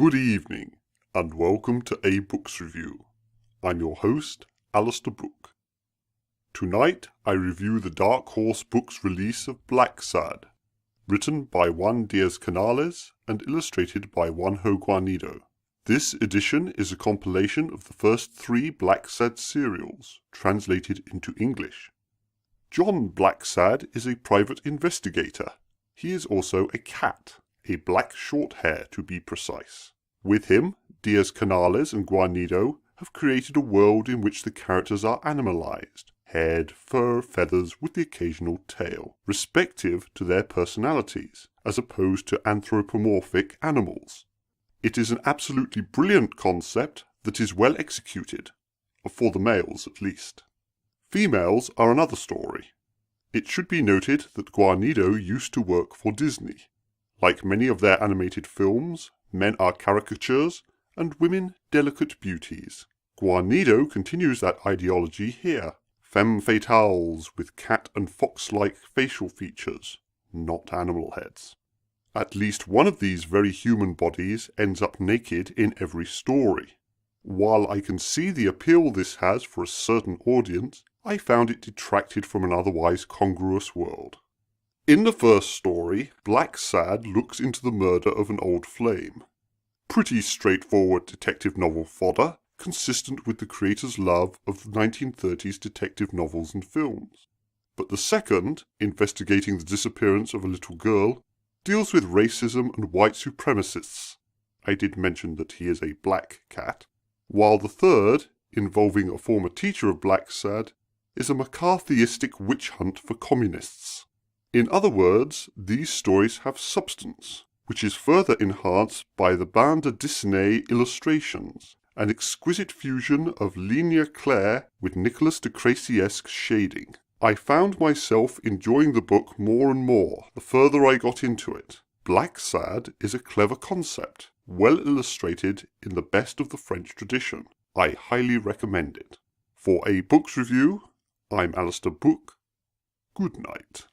Good evening, and welcome to A Books Review. I'm your host, Alistair. Tonight I review the Dark Horse Books release of Blacksad, written by Juan Diaz Canales and illustrated by Juanjo Guarnido. This edition is a compilation of the first 3 Blacksad serials, translated into English. John Blacksad is a private investigator. He is also a cat, a black short hair to be precise. With him, Diaz Canales and Guarnido have created a world in which the characters are animalized, head, fur, feathers with the occasional tail, respective to their personalities, as opposed to anthropomorphic animals. It is an absolutely brilliant concept that is well executed, for the males at least. Females are another story. It should be noted that Guarnido used to work for Disney. Like many of their animated films, men are caricatures and women delicate beauties. Guarnido continues that ideology here. Femme fatales with cat and fox-like facial features, not animal heads. At least one of these very human bodies ends up naked in every story. While I can see the appeal this has for a certain audience, I found it detracted from an otherwise congruous world. In the first story, Blacksad looks into the murder of an old flame. Pretty straightforward detective novel fodder, consistent with the creator's love of the 1930s detective novels and films. But the second, investigating the disappearance of a little girl, deals with racism and white supremacists. I did mention that he is a black cat. While the third, involving a former teacher of Blacksad, is a McCarthyistic witch hunt for communists. In other words, these stories have substance, which is further enhanced by the bande dessinée illustrations, an exquisite fusion of Ligne Claire with Nicolas de Crécy-esque shading. I found myself enjoying the book more and more the further I got into it. Blacksad is a clever concept, well illustrated in the best of the French tradition. I highly recommend it. For A Books Review, I'm Alistair. Good night.